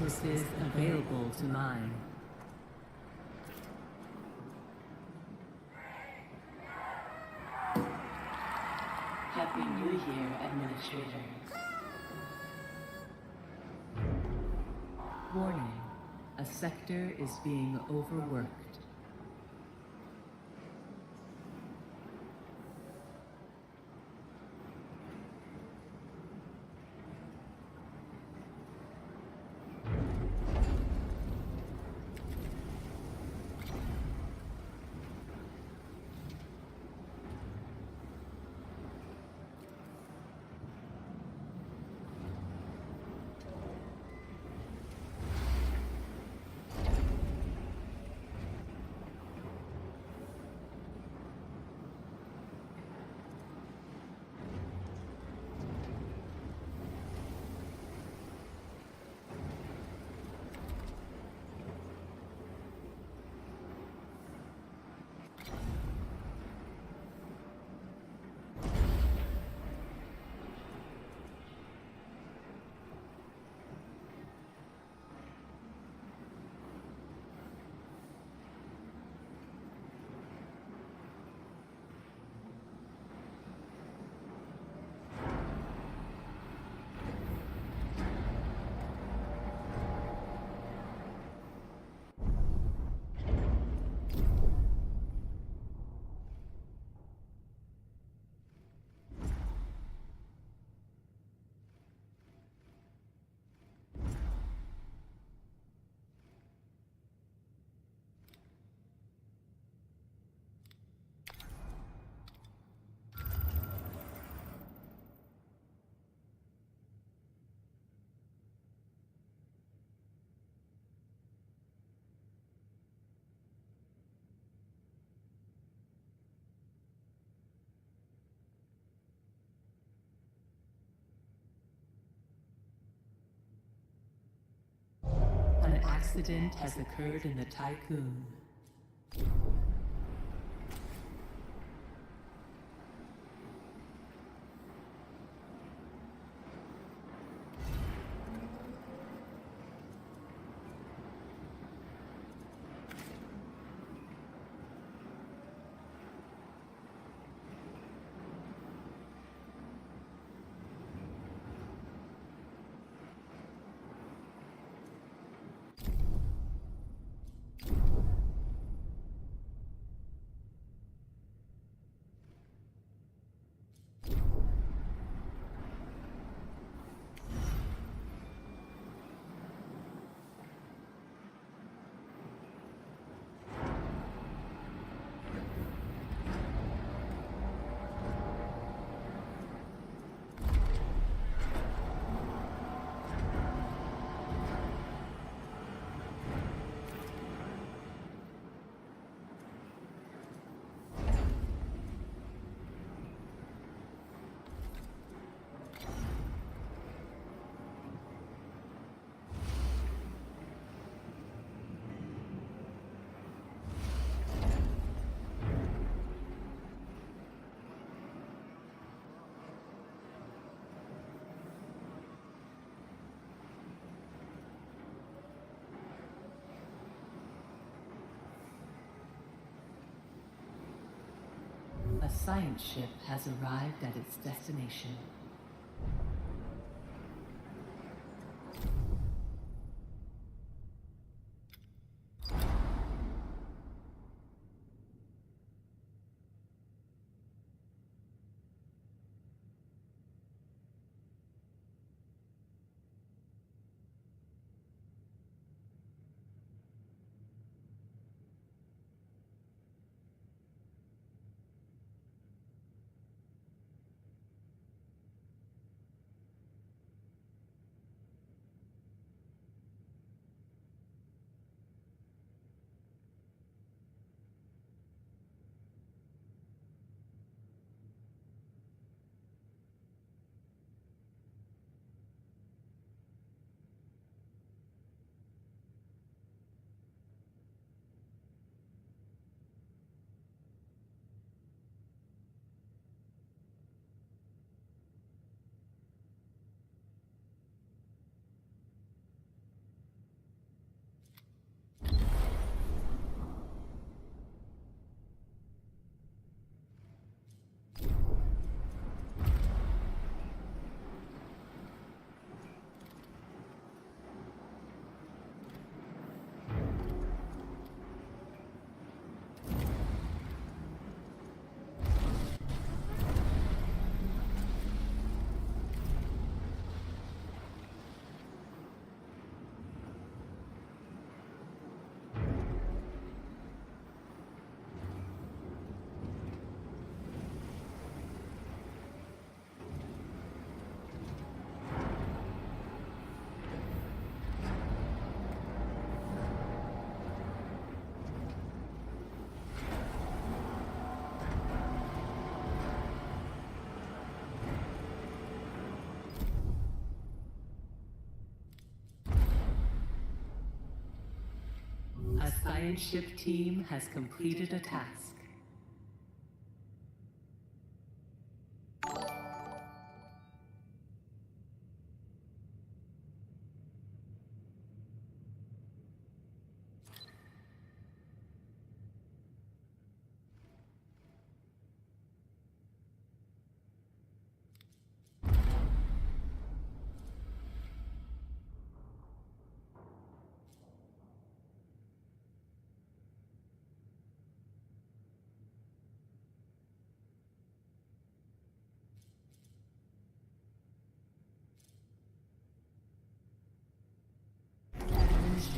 resources available to mine. Happy New Year, Administrator. Warning, a sector is being overworked. An accident has occurred in the Tycoon. A science ship has arrived at its destination. science ship team has completed a task.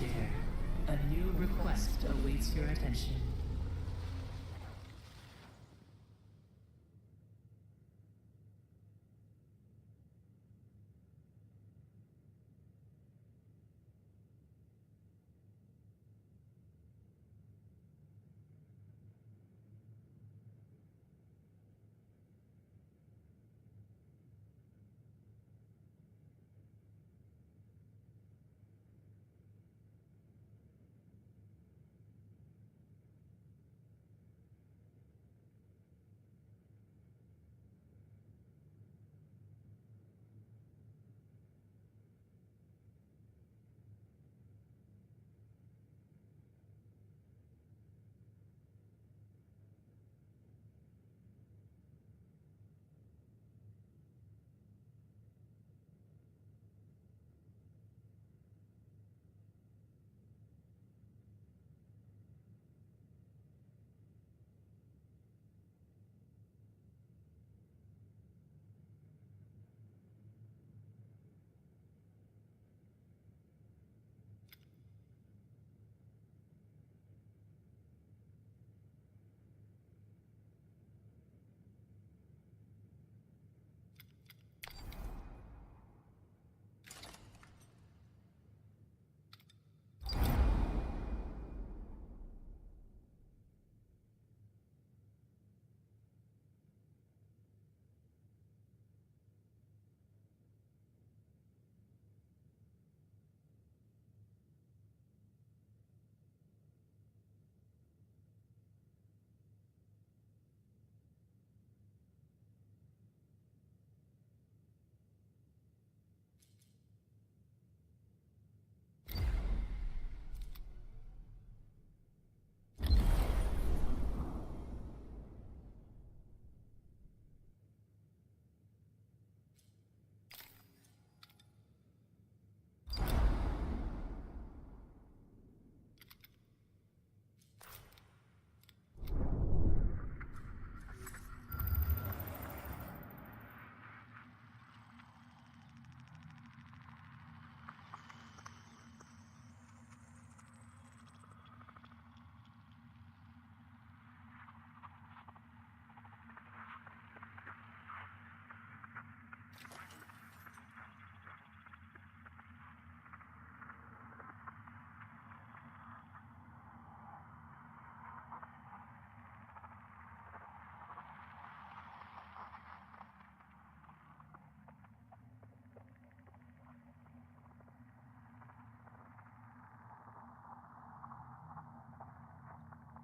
Share. A new request awaits your attention.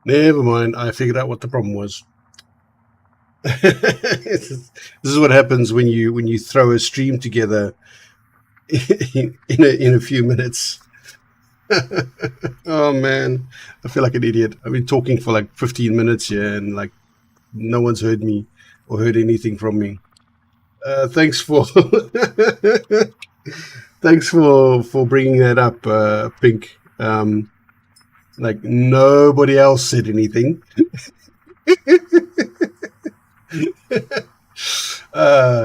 Never mind. I figured out what the problem was. This is what happens when you throw a stream together in a few minutes. Oh man, I feel like an idiot. I've been talking for like 15 minutes here, and like no one's heard me or heard anything from me. Thanks for thanks for bringing that up, Pink. Like nobody else said anything.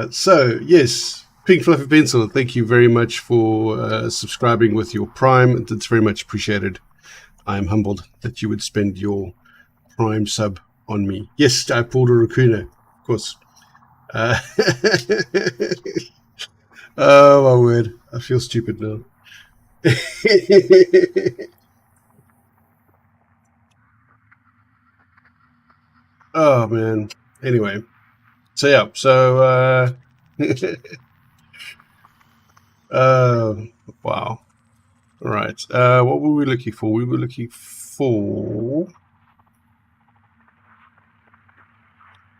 So yes, Pink Fluffy Pencil, thank you very much for subscribing with your Prime. It's very much appreciated. I am humbled that you would spend your Prime sub on me. Yes, I pulled a raccoon, of course. Oh my word, I feel stupid now. Oh man. Anyway, so yeah, so wow. All right. What were we looking for? We were looking for...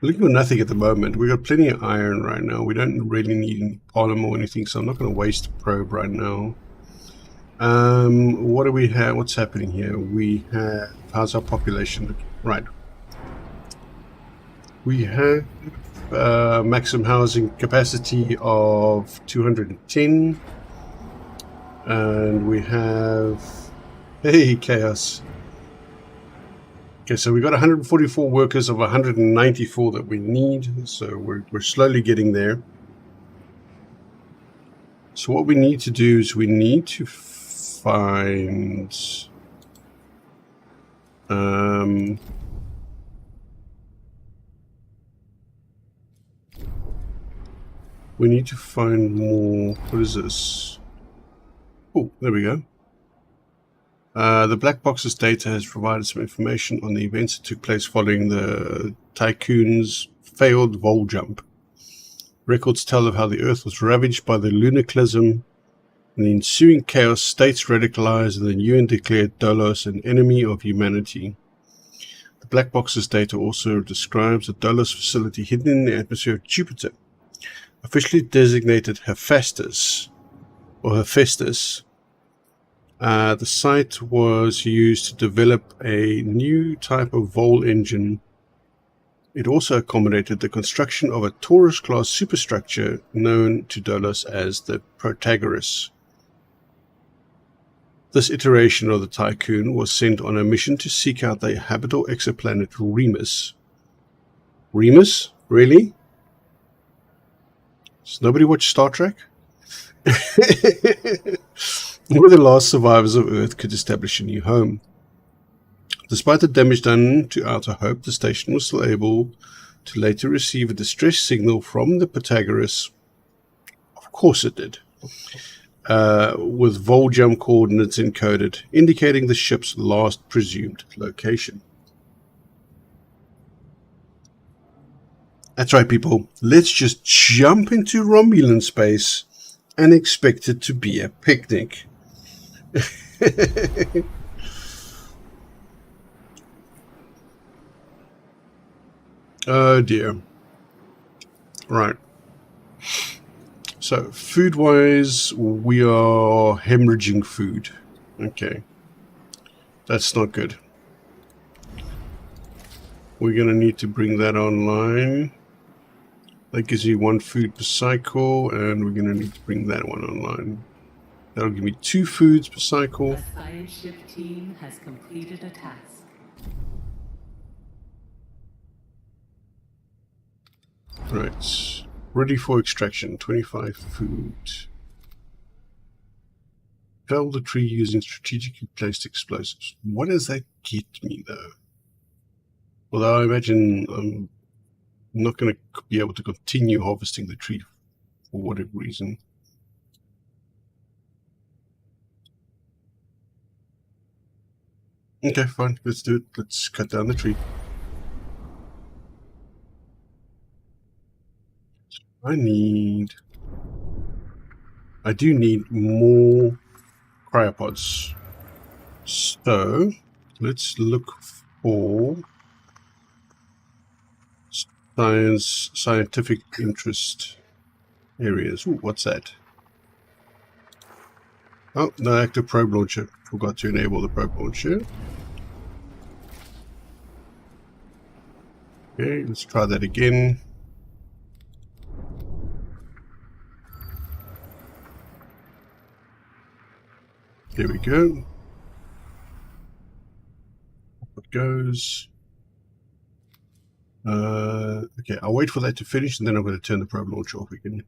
Looking for nothing at the moment. We've got plenty of iron right now. We don't really need any polymer or anything, so I'm not going to waste a probe right now. What do we have? What's happening here? We have... How's our population looking? Right. We have maximum housing capacity of 210. And we have... Hey, chaos. Okay, so we've got 144 workers of 194 that we need, so we're slowly getting there. So what we need to do is we need to find... we need to find more... What is this? Oh, there we go. The black box's data has provided some information on the events that took place following the Tycoon's failed vol jump. Records tell of how the Earth was ravaged by the lunaclism. In the ensuing chaos, states radicalized and the UN declared Dolos an enemy of humanity. The black box's data also describes a Dolos facility hidden in the atmosphere of Jupiter, officially designated Hephaestus, or Hephaestus. The site was used to develop a new type of vol engine. It also accommodated the construction of a Taurus-class superstructure known to Dolos as the Protagoras. This iteration of the Tycoon was sent on a mission to seek out the habitable exoplanet Remus. Remus? Really? Does nobody watch Star Trek? Where the last survivors of Earth could establish a new home. Despite the damage done to Outer Hope, the station was still able to later receive a distress signal from the Protagoras. Of course it did. With vol jump coordinates encoded, indicating the ship's last presumed location. That's right, people. Let's just jump into Romulan space and expect it to be a picnic. Oh dear. Right. So, food-wise, we are hemorrhaging food. Okay. That's not good. We're going to need to bring that online. That gives you 1 food per cycle, and we're going to need to bring that one online. That'll give me 2 foods per cycle. The science ship team has completed a task. Right. Ready for extraction. 25 food. Fell the tree using strategically placed explosives. What does that get me, though? Although I imagine I'm not going to be able to continue harvesting the tree for whatever reason. Okay, fine. Let's do it. Let's cut down the tree. I do need more cryopods. So, let's look for scientific interest areas. Ooh, what's that? Oh, no active probe launcher. Forgot to enable the probe launcher. Okay, let's try that again. There we go. Up it goes. Okay, I'll wait for that to finish and then I'm going to turn the probe launcher off again.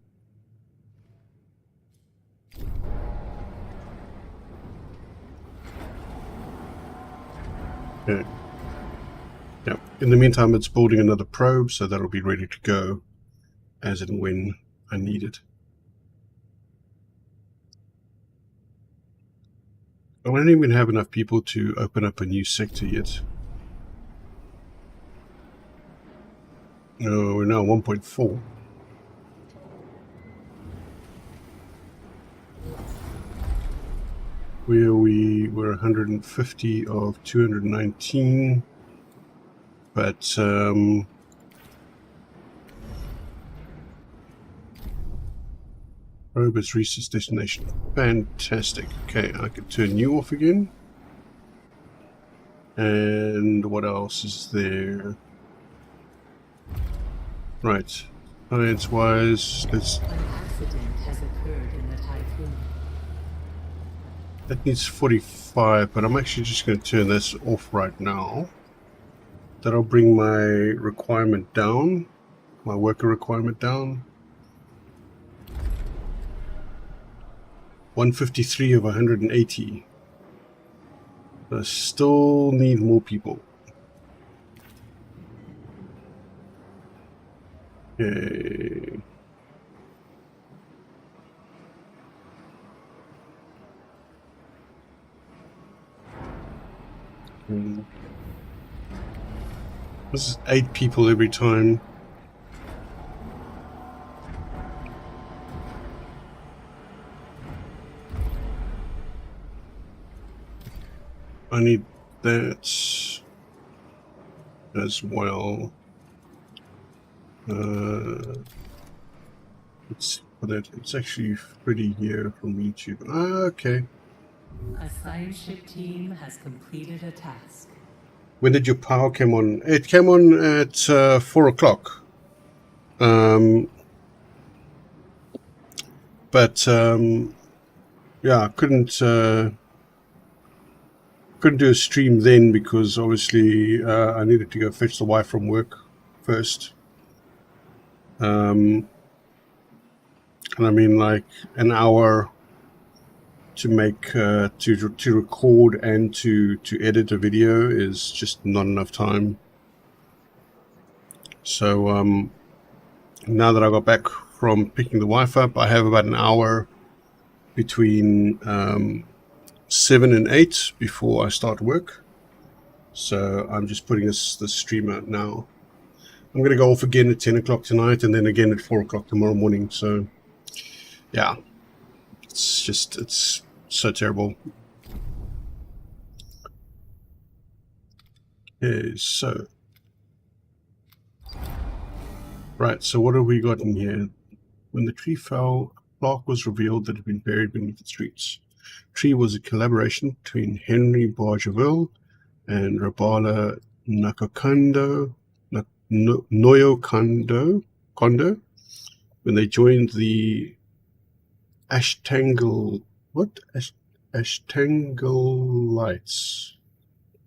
Okay. Yeah. In the meantime, it's building another probe, so that'll be ready to go as and when I need it. I don't even have enough people to open up a new sector yet. No, we're now 1.4. where we were 150 of 219, but probe has reached its destination. Fantastic. Okay, I can turn you off again. And what else is there? Right. Science-wise, let's... An accident has occurred in the typhoon. That needs 45, but I'm actually just going to turn this off right now. That'll bring my requirement down, my worker requirement down. 153 of 180. I still need more people. Okay. This is 8 people every time. I need that as well. It's actually pretty here from YouTube. Okay. A science ship team has completed a task. When did your power come on? It came on at 4 o'clock. Yeah, I couldn't do a stream then because obviously I needed to go fetch the wife from work first. And I mean, like an hour to make to record and to edit a video is just not enough time. So now that I got back from picking the wife up, I have about an hour between 7 and 8 before I start work. So I'm just putting the stream out now. I'm going to go off again at 10 o'clock tonight and then again at 4 o'clock tomorrow morning. So yeah, it's so terrible. Okay, so right, so what have we got in here? When the tree fell, a plaque was revealed that had been buried beneath its roots. The tree was a collaboration between Henry Bargeville and Rabala Nakakando, Noyo Kondo, when they joined the Ashtanglites.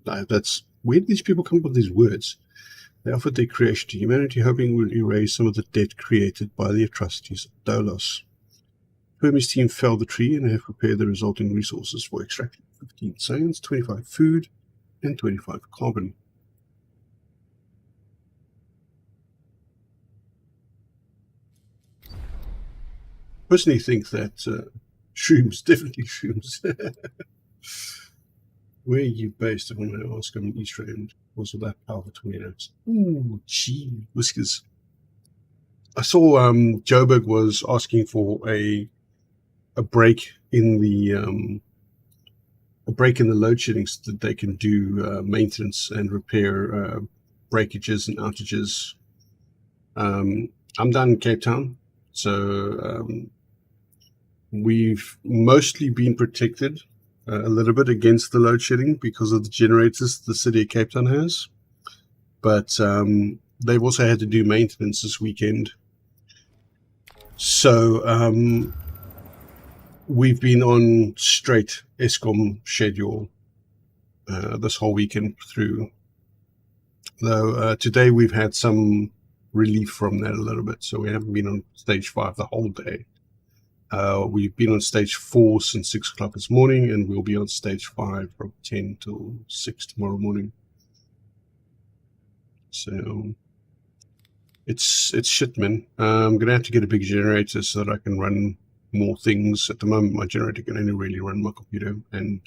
That's where do these people come up with these words? They offered their creation to humanity, hoping it would erase some of the debt created by the atrocities of Dolos. Hermes' team felled the tree and have prepared the resulting resources for extracting 15 science, 25 food, and 25 carbon. Personally think that shrooms, definitely shrooms. Where are you based? I want to ask him. East End was that power for 20 hours. Ooh, gee, whiskers. I saw Joburg was asking for a break in the load shedding so that they can do maintenance and repair breakages and outages. I'm down in Cape Town, so we've mostly been protected a little bit against the load shedding because of the generators the city of Cape Town has, but they've also had to do maintenance this weekend. So we've been on straight Eskom schedule this whole weekend through, though today we've had some relief from that a little bit, so we haven't been on stage 5 the whole day. We've been on stage 4 since 6 o'clock this morning, and we'll be on stage 5 from 10 till 6 tomorrow morning. So it's shit, man. I'm gonna have to get a big generator so that I can run more things. At the moment, my generator can only really run my computer, and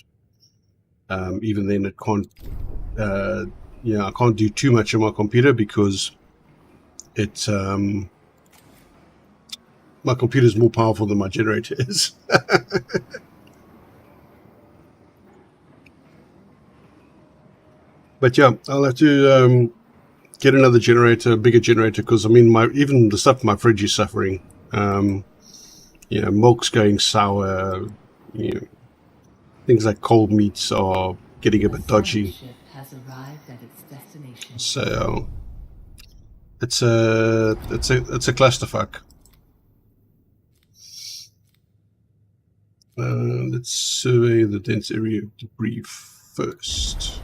even then, it can't. I can't do too much on my computer because it's my computer is more powerful than my generator is. But yeah, I'll have to get another generator, a bigger generator, because I mean, even the stuff in my fridge is suffering. Milk's going sour. Things like cold meats are getting a bit dodgy. Ship has arrived at its destination. So it's a clusterfuck. Let's survey the dense area of debris first.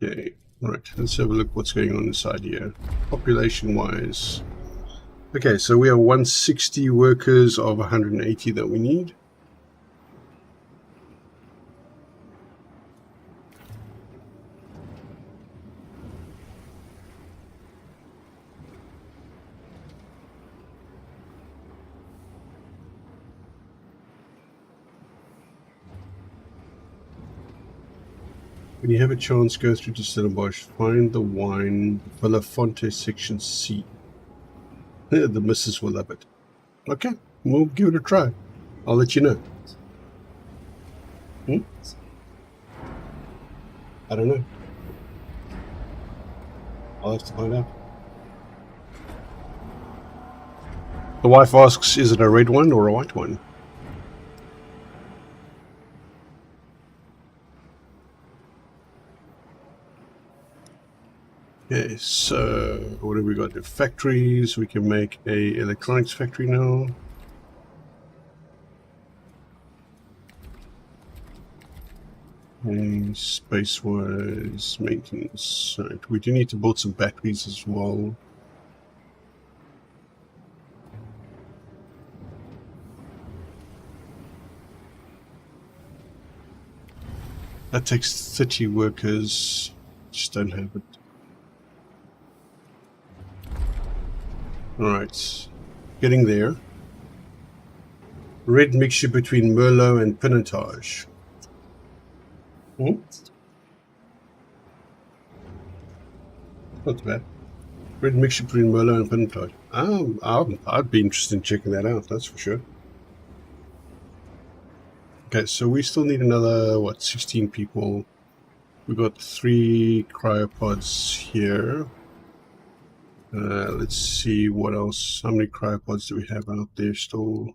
Okay, all right. Let's have a look what's going on inside here, population-wise. Okay, so we have 160 workers of 180 that we need. When you have a chance, go through to Stellenbosch, find the wine, Belafonte section C. The missus will love it. Okay, we'll give it a try. I'll let you know. I don't know. I'll have to find out. The wife asks, is it a red one or a white one? Okay, so what have we got? The factories. We can make a electronics factory now. And space-wise, maintenance. Right. We do need to build some batteries as well. That takes 30 workers. Just don't have it. Alright, getting there. Red mixture between Merlot and Pinotage. Not bad. Red mixture between Merlot and Pinotage. I'd be interested in checking that out, that's for sure. Okay, so we still need another, 16 people. We've got 3 cryopods here. Let's see what else. How many cryopods do we have out there still?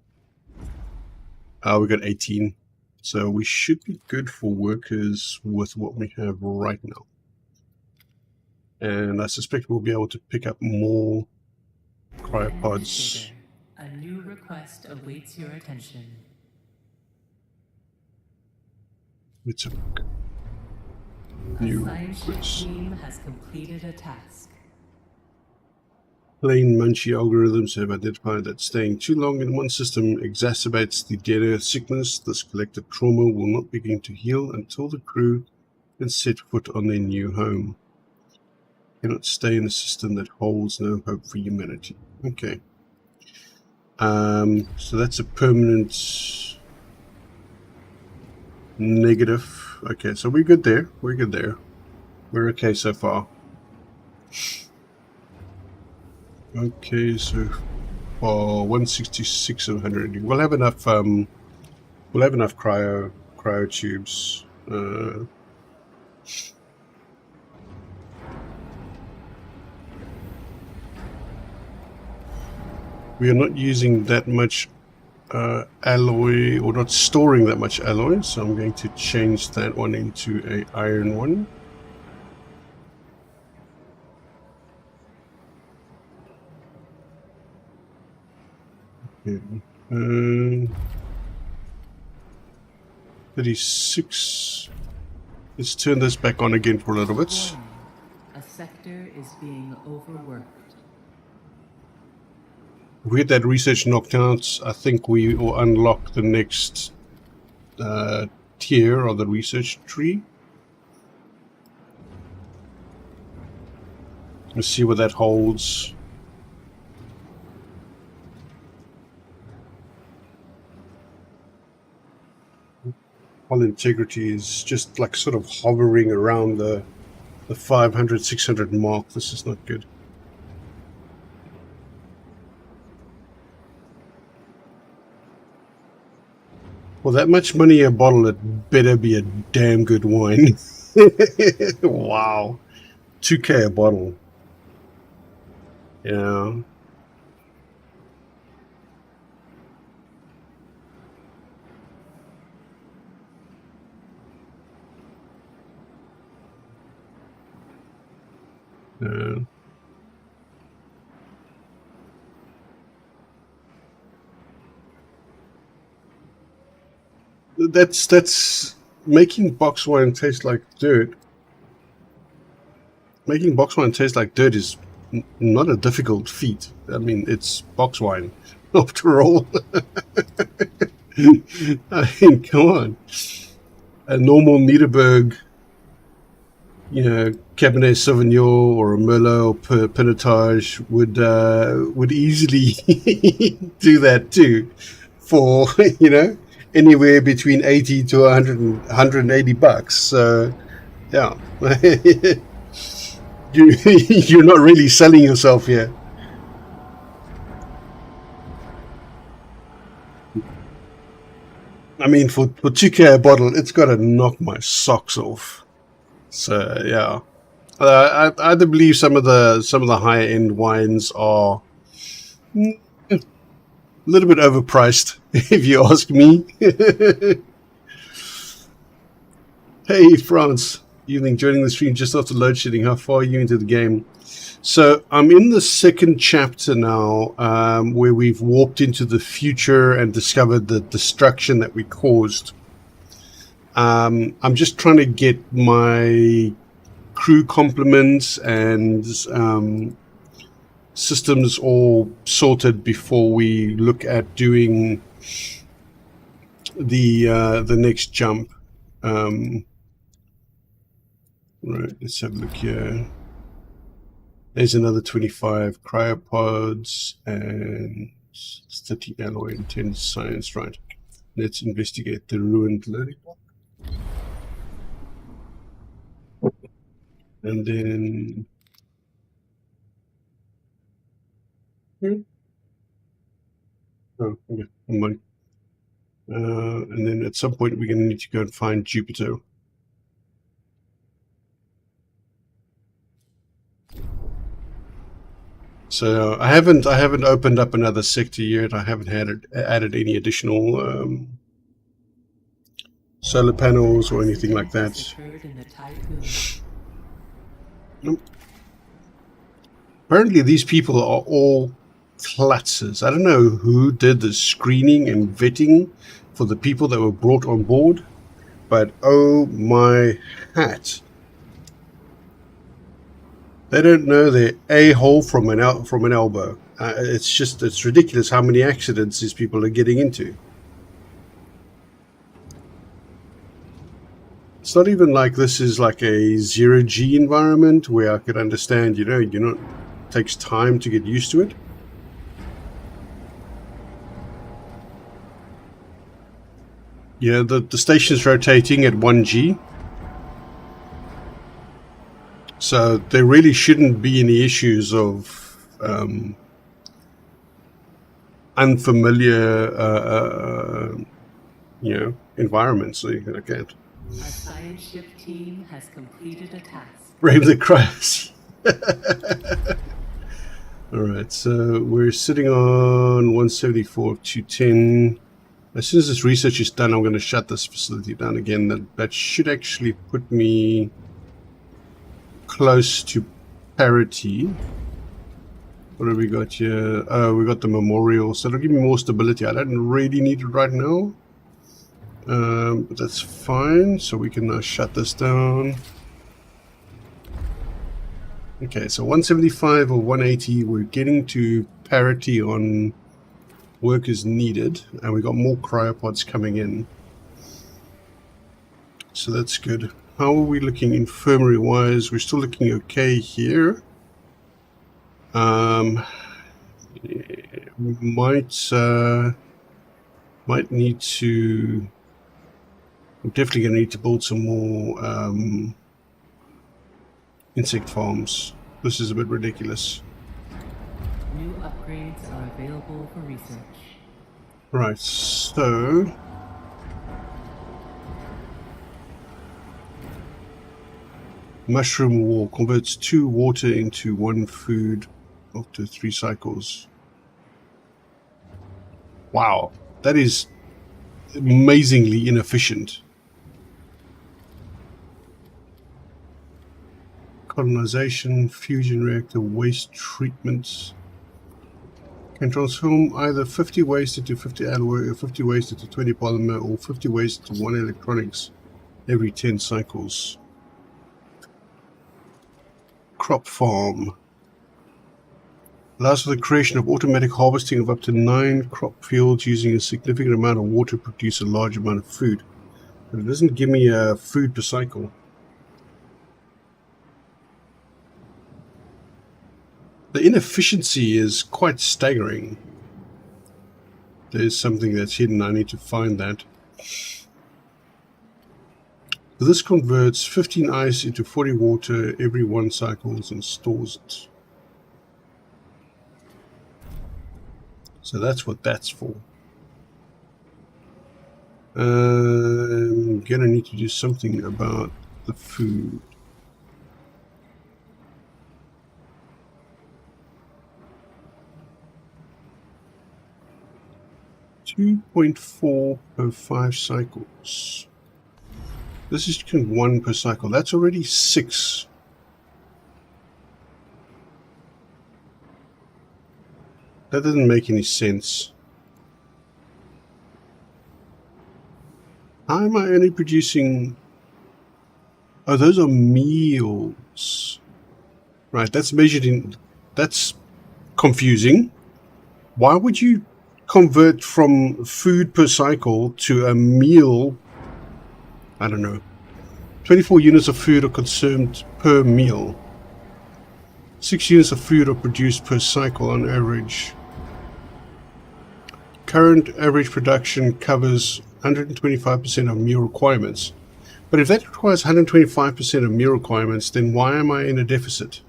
We got 18. So we should be good for workers with what we have right now. And I suspect we'll be able to pick up more cryopods. A new request awaits your attention. Let's have a look. New request. Team has completed a task. Plain Munchie algorithms have identified that staying too long in one system exacerbates the dead earth sickness. This collective trauma will not begin to heal until the crew can set foot on their new home. Cannot stay in a system that holds no hope for humanity. Okay. So that's a permanent negative. Okay, so we're good there. We're good there. We're okay so far. Okay, so for 166 of 100, we'll have enough. We'll have enough cryo tubes. We are not using that much alloy, or not storing that much alloy, so I'm going to change that one into a iron one. Okay. 36. Let's turn this back on again for a little bit. A sector is being overworked. If we get that research knocked out, I think we will unlock the next tier of the research tree. Let's see what that holds. Hull integrity is just like sort of hovering around the 500, 600 mark. This is not good. Well, that much money a bottle, it better be a damn good wine. Wow. 2K a bottle. Yeah. Yeah. That's making box wine taste like dirt. Making box wine taste like dirt is not a difficult feat. I mean, it's box wine after all. I mean, come on. A normal Niederberg, Cabernet Sauvignon or a Merlot or Pinotage would easily do that too, for anywhere between 80 to 180 bucks. So yeah, you're not really selling yourself here. I mean, for 2K a bottle, it's got to knock my socks off. So yeah. I do believe some of the higher end wines are a little bit overpriced, if you ask me. Hey, France. Evening, joining the stream just after load shedding. How far are you into the game? So I'm in the second chapter now, where we've warped into the future and discovered the destruction that we caused. I'm just trying to get my crew complements and systems all sorted before we look at doing the next jump. Right, let's have a look here. There's another 25 cryopods and 30 alloy and 10 science. Right, let's investigate the ruined learning block. And then oh, okay, never mind. And then at some point we're going to need to go and find Jupiter. So I haven't opened up another sector yet. I haven't added any additional solar panels or anything like that. Nope. Apparently these people are all klutzes. I don't know who did the screening and vetting for the people that were brought on board, but oh my hat. They don't know their a-hole from an elbow. It's ridiculous how many accidents these people are getting into. It's not even like this is like a zero-G environment where I could understand, it takes time to get used to it. Yeah, the station's rotating at 1G. So there really shouldn't be any issues of unfamiliar, environments. I can't. Our science ship team has completed a task. Brave the Christ. All right, so we're sitting on 174 of 210. As soon as this research is done, I'm going to shut this facility down again. That should actually put me close to parity. What have we got here? Oh, we got the memorial, so it'll give me more stability. I don't really need it right now, but that's fine. So we can now shut this down. Okay, so 175 or 180, we're getting to parity on workers needed, and we got more cryopods coming in, so that's good. How are we looking infirmary wise? We're still looking okay here. We might need to. We're definitely going to need to build some more insect farms. This is a bit ridiculous. New upgrades are available for research. Right, so Mushroom wall converts 2 water into 1 food after 3 cycles. Wow, that is amazingly inefficient. Colonization, fusion reactor, waste treatment. Can transform either 50 waste into 50 alloy, or 50 waste into 20 polymer, or 50 waste into 1 electronics every 10 cycles. Crop farm. Allows for the creation of automatic harvesting of up to 9 crop fields using a significant amount of water to produce a large amount of food. But it doesn't give me a food per cycle. The inefficiency is quite staggering. There's something that's hidden. I need to find that. So this converts 15 ice into 40 water every 1 cycles and stores it. So that's what that's for. I'm gonna need to do something about the food. 2.4 per 5 cycles. This is 1 per cycle. That's already 6. That doesn't make any sense. How am I only producing... Oh, those are meals. Right, that's measured in... That's confusing. Why would you convert from food per cycle to a meal? I don't know. 24 units of food are consumed per meal. 6 units of food are produced per cycle on average. Current average production covers 125% of meal requirements. But if that requires 125% of meal requirements, then why am I in a deficit?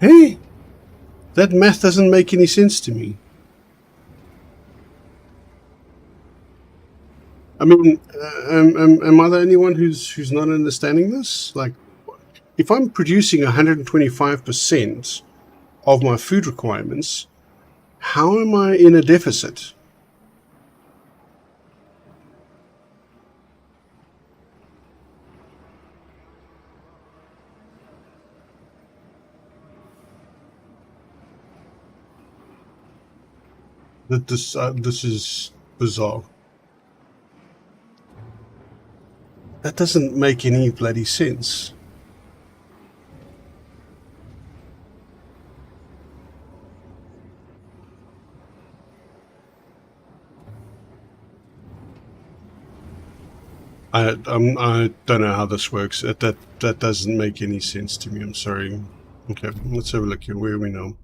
Hey, that math doesn't make any sense to me. I mean, am I the only one who's not understanding this? Like, if I'm producing 125% of my food requirements, how am I in a deficit? This is bizarre. That doesn't make any bloody sense. I don't know how this works. That doesn't make any sense to me. I'm sorry. Okay, let's have a look here. Where are we now?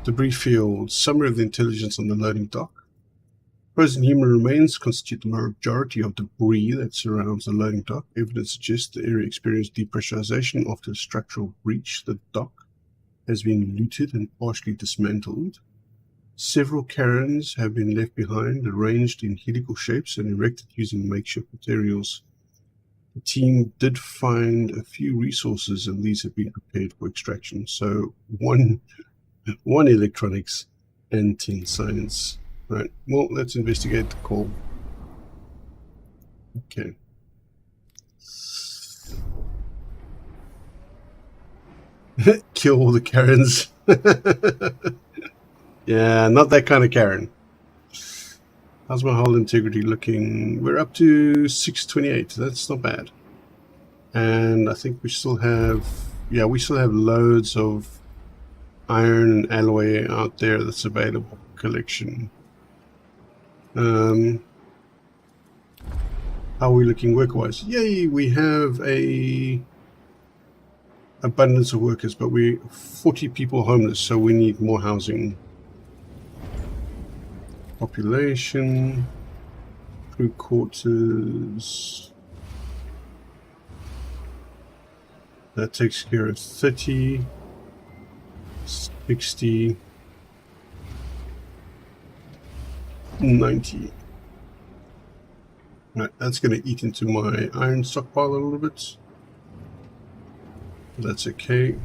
Debris field. Summary of the intelligence on the loading dock. Frozen human remains constitute the majority of debris that surrounds the loading dock. Evidence suggests the area experienced depressurization after a structural breach. The dock has been looted and partially dismantled. Several cairns have been left behind, arranged in helical shapes and erected using makeshift materials. The team did find a few resources, and these have been prepared for extraction. So one electronics and 10 science. Right, well, let's investigate the call. Okay. Kill all the Karens. Yeah, not that kind of Karen. How's my hull integrity looking? We're up to 628. That's not bad. And I think we still have... Yeah, we still have loads of iron and alloy out there that's available for collection. How are we looking work-wise? Yay, we have a abundance of workers, but we're 40 people homeless, so we need more housing. Population, crew quarters. That takes care of 30, 60, 90. Right, that's going to eat into my iron stockpile a little bit. That's okay.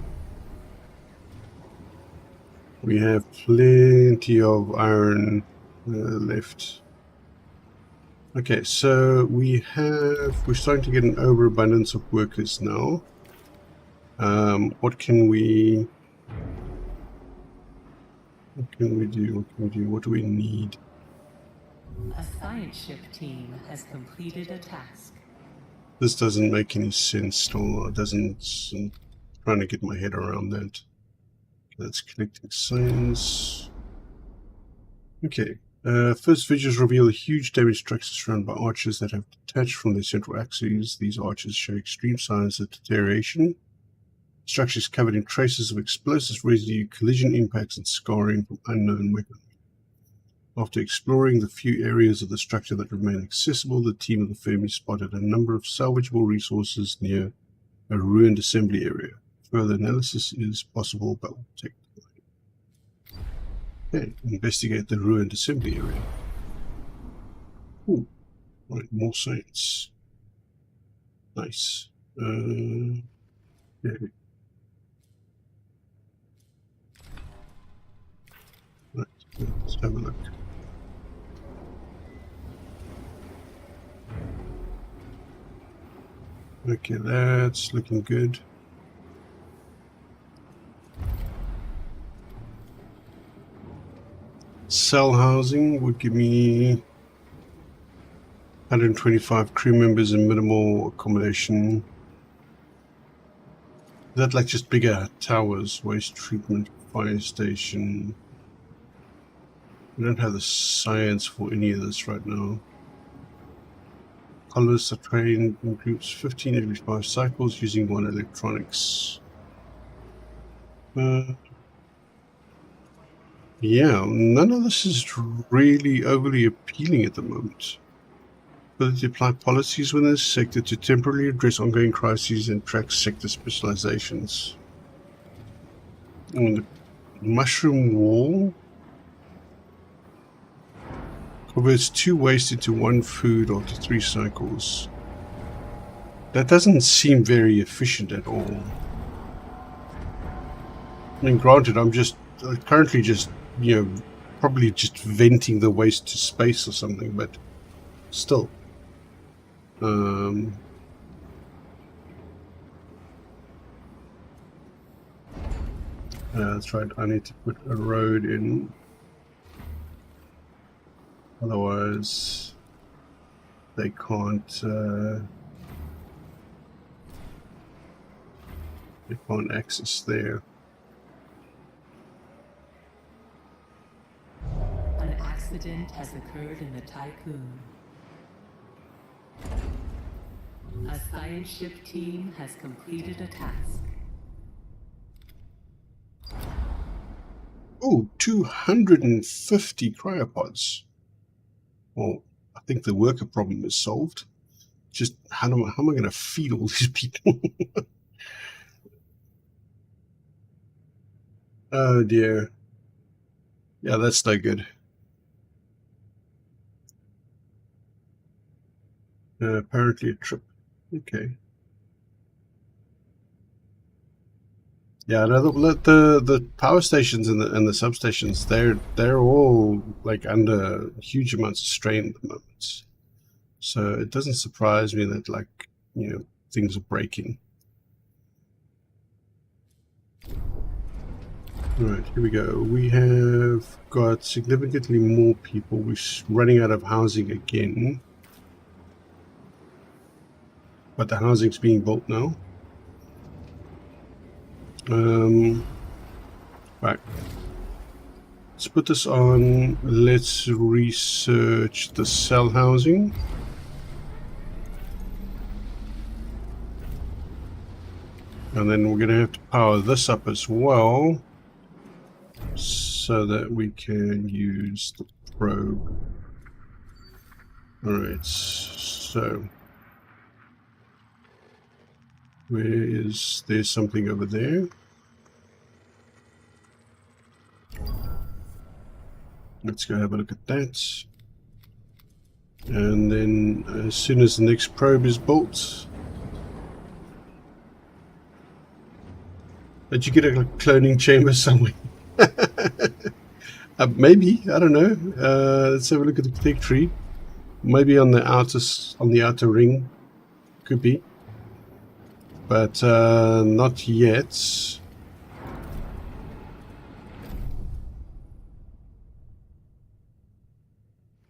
We have plenty of iron left. Okay, so we're starting to get an overabundance of workers now. What can we do? What do we need? A science ship team has completed a task. This doesn't make any sense still. It doesn't. I'm trying to get my head around that. That's connecting science. Okay. First visuals reveal huge damaged structures surrounded by arches that have detached from their central axes. These arches show extreme signs of deterioration. Structures covered in traces of explosive residue, collision impacts, and scarring from unknown weapons. After exploring the few areas of the structure that remain accessible, the team of the Fermi spotted a number of salvageable resources near a ruined assembly area. Further analysis is possible, but will take time. Okay, investigate the ruined assembly area. Ooh, right, more science. Nice. Okay. Right, let's have a look. Okay, that's looking good. Cell housing would give me 125 crew members and minimal accommodation. Is that like just bigger towers, waste treatment, fire station? We don't have the science for any of this right now. Colonists are trained in groups 15 every 5 cycles using 1 electronics. Yeah, none of this is really overly appealing at the moment. Ability to apply policies within this sector to temporarily address ongoing crises and track sector specializations. And the mushroom wall converts 2 waste into 1 food after 3 cycles. That doesn't seem very efficient at all. I mean, granted, I'm just currently just, probably just venting the waste to space or something, but still. That's right, I need to put a road in. Otherwise, they can't access there. An accident has occurred in the Tycoon. A science ship team has completed a task. Oh, 250 cryopods. Well, I think the worker problem is solved. Just how am I going to feed all these people? Oh dear. Yeah, that's no good. Apparently a trip. Okay. Yeah, no, the power stations and the substations, they're all like under huge amounts of strain at the moment. So it doesn't surprise me that things are breaking. Right, here we go. We have got significantly more people. We're running out of housing again. But the housing's being built now. Right. Let's put this on. Let's research the cell housing. And then we're going to have to power this up as well, so that we can use the probe. Alright, so there's something over there. Let's go have a look at that. And then as soon as the next probe is built, did you get a cloning chamber somewhere? Maybe, I don't know. Let's have a look at the tech tree. Maybe on the outer ring, could be, but not yet.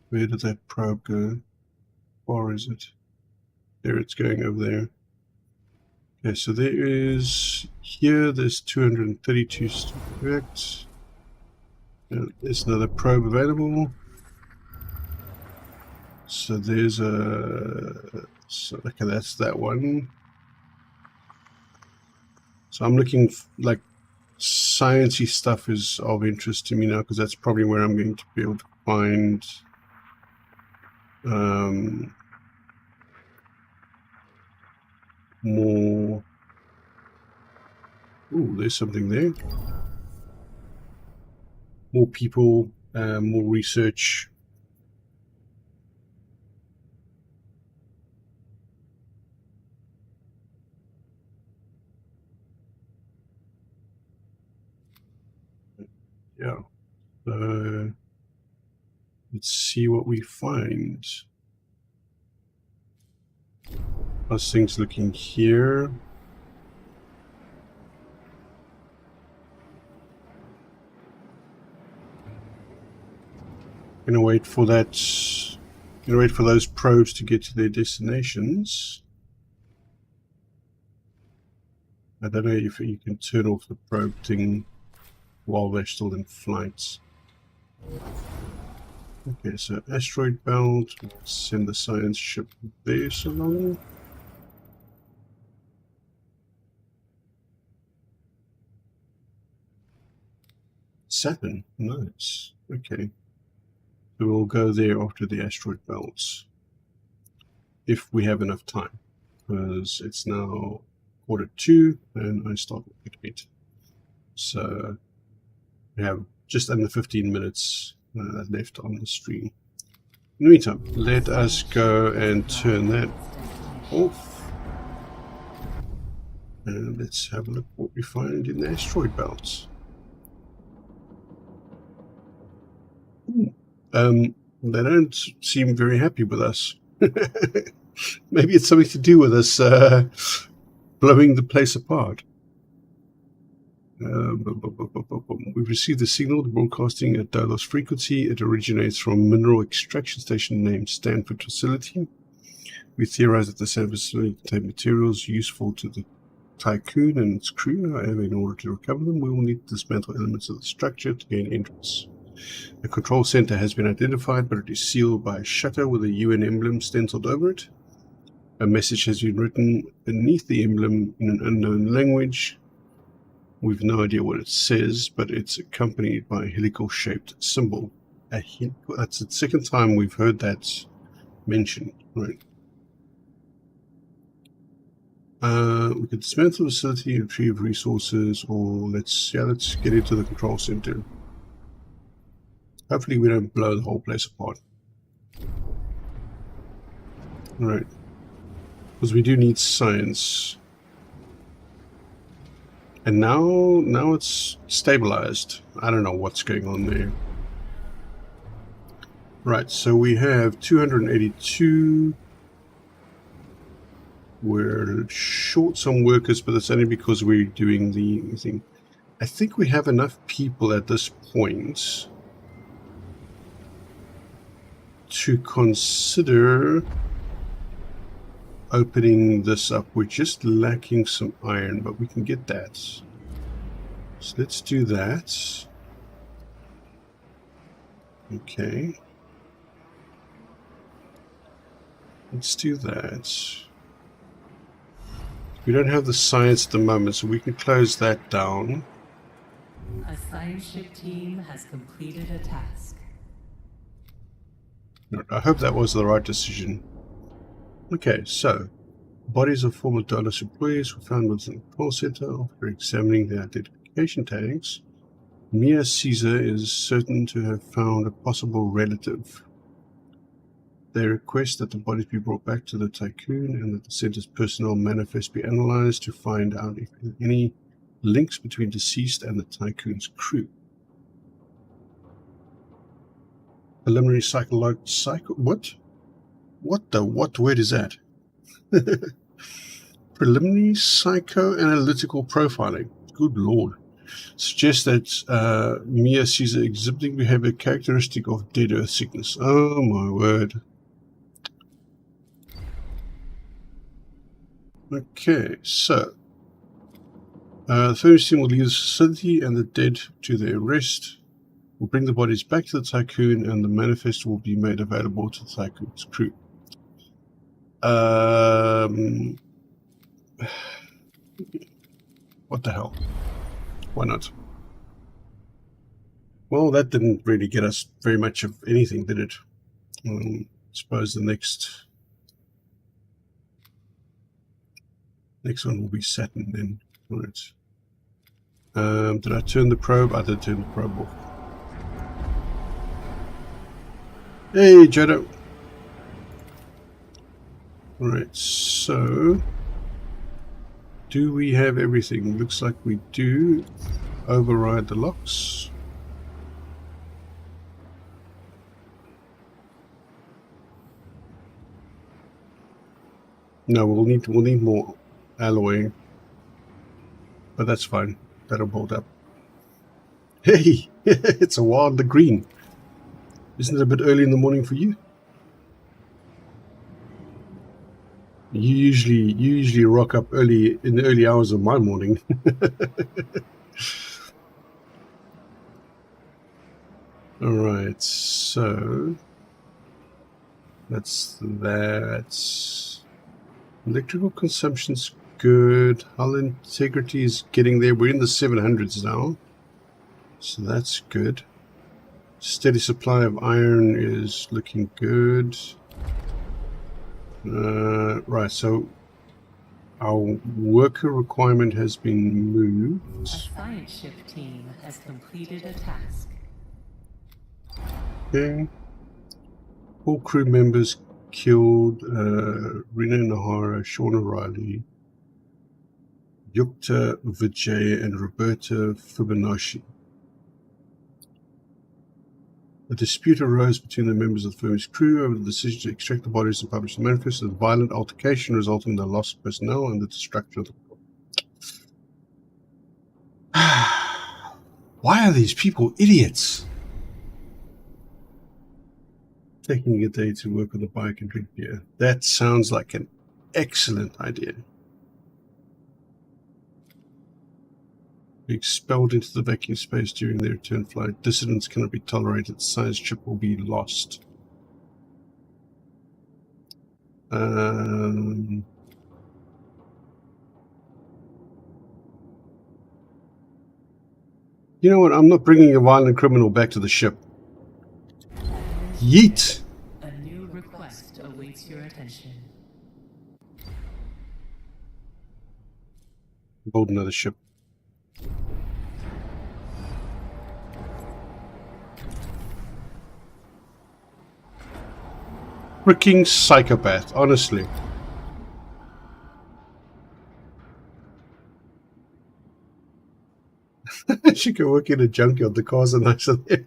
Where did that probe go? Or is it? There, it's going over there. Okay, so there is here. There's 232 correct. There's another probe available. So there's a. So okay, that's that one. So I'm looking like sciencey stuff is of interest to me now because that's probably where I'm going to be able to find more. Ooh, there's something there. More people, more research. Yeah. Let's see what we find. How's things looking here? Gonna wait for that. Gonna wait for those probes to get to their destinations. I don't know if you can turn off the probe thing while they're still in flight. Okay, so asteroid belt. Let's send the science ship there so long. Saturn, nice. Okay. So we'll go there after the asteroid belts. If we have enough time. Because it's now 2:45 and I start at 8. So we have just under 15 minutes left on the stream. In the meantime, let us go and turn that off. And let's have a look what we find in the asteroid belts. They don't seem very happy with us. Maybe it's something to do with us blowing the place apart. We've received a signal broadcasting at Dolos frequency. It originates from a mineral extraction station named Stanford Facility. We theorize that the Stanford facility contains materials useful to the Tycoon and its crew. However, in order to recover them, we will need to dismantle elements of the structure to gain entrance. The control center has been identified, but it is sealed by a shutter with a UN emblem stenciled over it. A message has been written beneath the emblem in an unknown language. We've no idea what it says, but it's accompanied by a helical-shaped symbol. That's the second time we've heard that mentioned, right? We could dismantle the facility and retrieve resources, or let's get into the control center. Hopefully we don't blow the whole place apart. Right. Because we do need science. And now it's stabilized. I don't know what's going on there. Right, so we have 282. We're short some workers, but that's only because we're doing the thing. I think we have enough people at this point to consider opening this up. We're just lacking some iron, but we can get that. So let's do that. Okay. Let's do that. We don't have the science at the moment, so we can close that down. A science ship team has completed a task. I hope that was the right decision. Okay, so bodies of former Dolos employees were found within the control center. After examining their identification tags, Mia Caesar is certain to have found a possible relative. They request that the bodies be brought back to the Tycoon and that the center's personnel manifest be analyzed to find out if there are any links between deceased and the Tycoon's crew. Preliminary what? What the what word is that? Preliminary psychoanalytical profiling. Good lord. Suggests that Mia sees an exhibiting behavior characteristic of dead earth sickness. Oh my word. Okay, so the first team will leave the facility and the dead to their rest. We'll bring the bodies back to the Tycoon and the manifest will be made available to the Tycoon's crew. What the hell? Why not? Well, that didn't really get us very much of anything, did it? I suppose the next one will be Saturn then. Right. Did I turn the probe? I did turn the probe off. Hey, Jodo. Alright, so do we have everything? Looks like we do. Override the locks. No, we'll need more alloy, but that's fine. That'll hold up. Hey, it's a wilder green. Isn't it a bit early in the morning for you? You usually rock up early in the early hours of my morning. All right, so that's electrical consumption's good. Hull integrity is getting there. We're in the 700s now, so that's good. Steady supply of iron is looking good. Right, so our worker requirement has been moved. A science ship team has completed a task. Okay. All crew members killed: Rena Nahara, Shauna Riley, Yukta Vijay, and Roberta Fibonacci. A dispute arose between the members of the firm's crew over the decision to extract the bodies and publish the manifest. A violent altercation resulting in the loss of personnel and the destruction of the Why are these people idiots? Taking a day to work on the bike and drink beer. That sounds like an excellent idea. Be expelled into the vacuum space during their return flight. Dissidents cannot be tolerated. The science ship will be lost. You know what? I'm not bringing a violent criminal back to the ship. Yeet! A new request awaits your attention. Build another ship. Freaking psychopath, honestly. She can work in a junkyard. The cars are nicer there.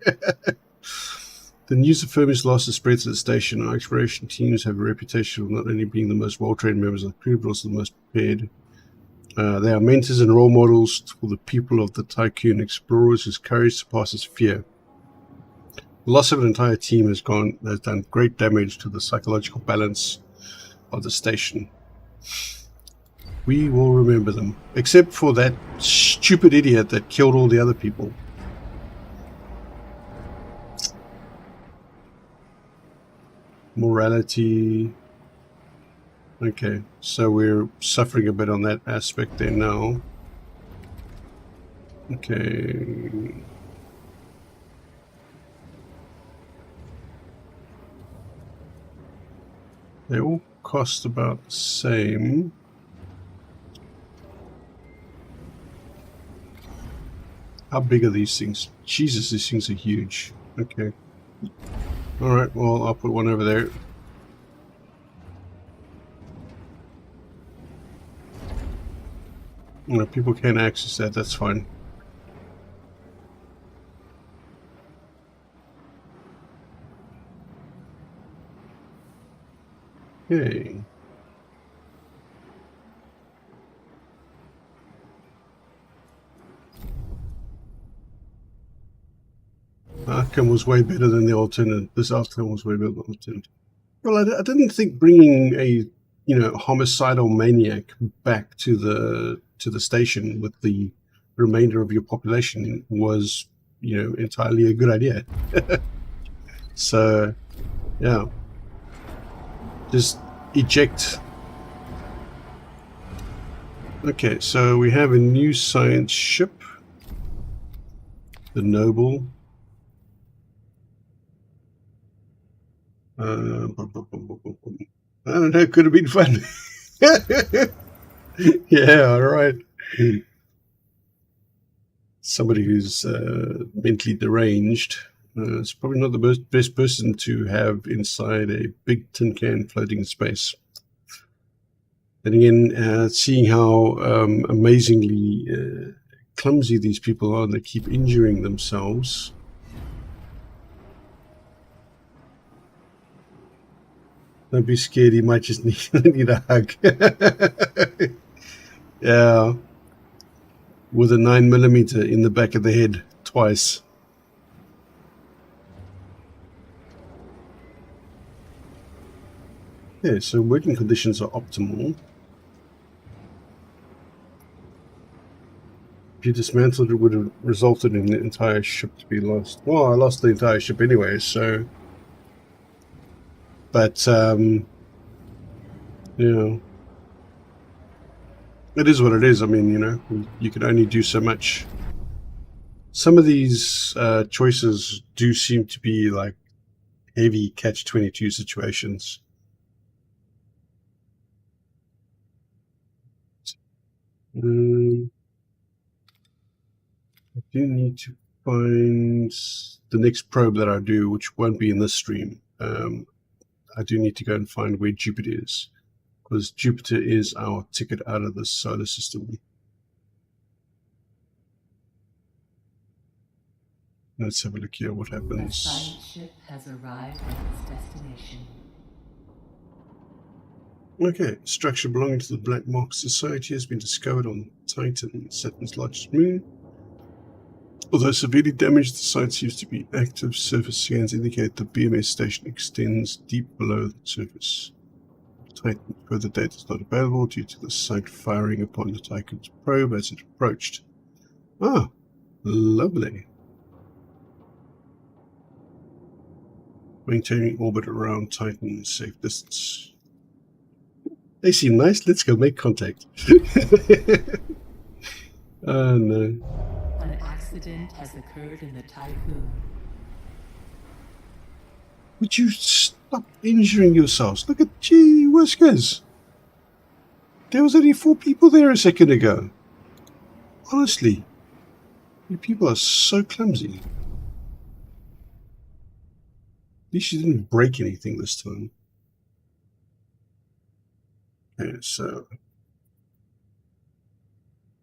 The news of Fermi's loss has spread to the station. Our exploration teams have a reputation of not only being the most well-trained members of the crew, but also the most prepared. They are mentors and role models for the people of the Tycoon, explorers whose courage surpasses fear. The loss of an entire team has done great damage to the psychological balance of the station. We will remember them, except for that stupid idiot that killed all the other people. Morality. Okay, so we're suffering a bit on that aspect there now. Okay. They all cost about the same. How big are these things? Jesus, these things are huge. Okay. Alright, well, I'll put one over there. You know, people can access that. That's fine. Okay. The outcome was way better than the alternate. This outcome was way better than the alternate. Well, I didn't think bringing a, homicidal maniac back to the station with the remainder of your population was, entirely a good idea. So, yeah, just eject. Okay, so we have a new science ship, the Noble. I don't know, could have been fun. Yeah, all right. Somebody who's mentally deranged is probably not the best person to have inside a big tin can floating in space. Then again, seeing how amazingly clumsy these people are, and they keep injuring themselves. Don't be scared, he might just need a hug. Yeah. With a 9mm in the back of the head twice. Yeah, so working conditions are optimal. If you dismantled it, would have resulted in the entire ship to be lost. Well, I lost the entire ship anyway, so... But, it is what it is. I mean, you can only do so much. Some of these choices do seem to be like heavy catch-22 situations. I do need to find the next probe that I do, which won't be in this stream. I do need to go and find where Jupiter is, because Jupiter is our ticket out of the solar system. Let's have a look here what happens. The science ship has arrived at its destination. Okay, structure belonging to the Black Mark Society has been discovered on Titan, Saturn's largest moon. Although severely damaged, the site seems to be active. Surface scans indicate the BMS station extends deep below the surface. Titan further data is not available due to the site firing upon the Titan's probe as it approached. Ah, lovely. Maintaining orbit around Titan, safe distance. They seem nice. Let's go make contact. Oh no. An accident has occurred in the Typhoon. Would you stop injuring yourselves? Look at gee whiskers. There was only 4 people there a second ago. Honestly, you people are so clumsy. At least you didn't break anything this time. Okay, so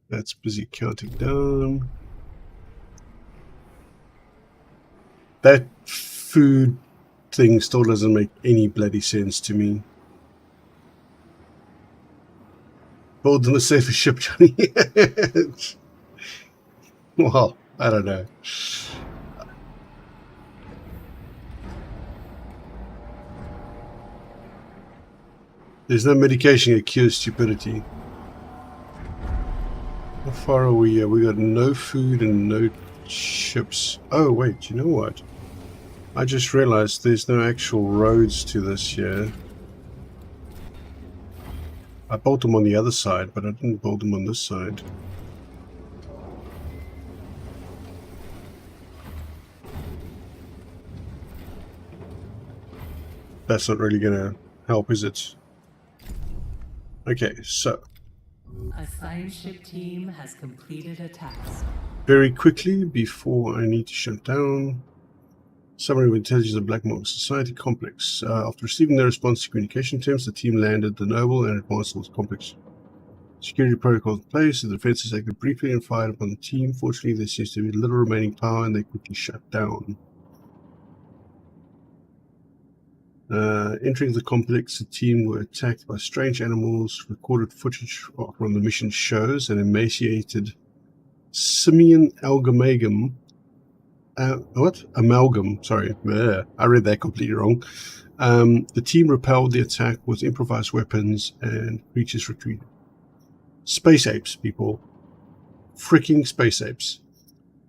that's busy counting down. That food thing still doesn't make any bloody sense to me. Build in a safer ship, Johnny. Well, I don't know. There's no medication that cures stupidity. How far are we here? We got no food and no ships. Oh, wait, you know what? I just realized there's no actual roads to this here. I built them on the other side, but I didn't build them on this side. That's not really going to help, is it? Okay, so. A science ship team has completed a task. Very quickly, before I need to shut down. Summary of Intelligence of Black Mark Society Complex. After receiving their response to communication terms, the team landed the Noble and advanced towards the complex. Security protocols in place. The defenses acted briefly and fired upon the team. Fortunately, there seems to be little remaining power, and they quickly shut down. Entering the complex, the team were attacked by strange animals. Recorded footage from the mission shows an emaciated simian amalgam. Amalgam. Sorry, I read that completely wrong. The team repelled the attack with improvised weapons, and creatures retreated. Space apes, people. Freaking space apes.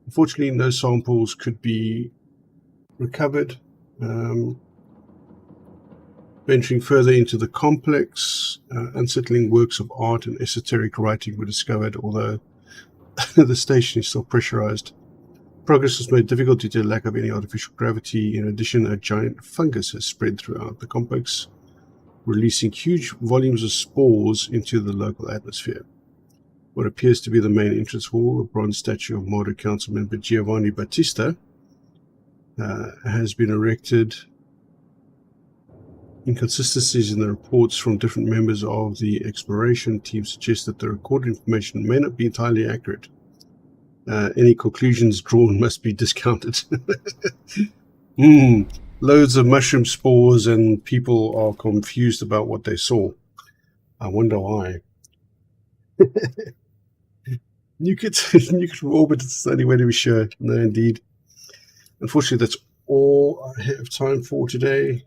Unfortunately, no samples could be recovered. Venturing further into the complex, unsettling works of art and esoteric writing were discovered, although the station is still pressurized. Progress was made difficult due to the lack of any artificial gravity. In addition, a giant fungus has spread throughout the complex, releasing huge volumes of spores into the local atmosphere. What appears to be the main entrance hall, a bronze statue of martyr council member Giovanni Battista, has been erected. Inconsistencies in the reports from different members of the exploration team suggest that the recorded information may not be entirely accurate. Any conclusions drawn must be discounted. Loads of mushroom spores, and people are confused about what they saw. I wonder why. Nuclear orbit is the only way to be sure. No, indeed. Unfortunately, that's all I have time for today.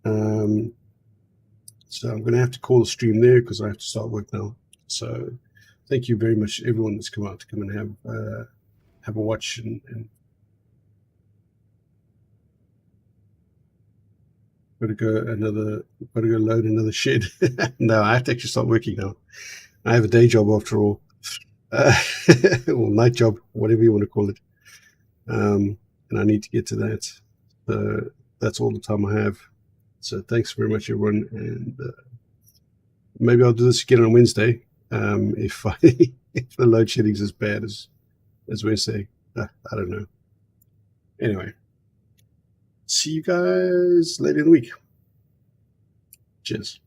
So I'm going to have to call the stream there because I have to start work now. So thank you very much, everyone that's come out to come and have a watch and gotta go load another shed. No, I have to actually start working now. I have a day job after all, or night job, whatever you want to call it. And I need to get to that. So that's all the time I have. So thanks very much, everyone, and maybe I'll do this again on Wednesday if if the load shedding is as bad as Wednesday. I don't know. Anyway, see you guys later in the week. Cheers.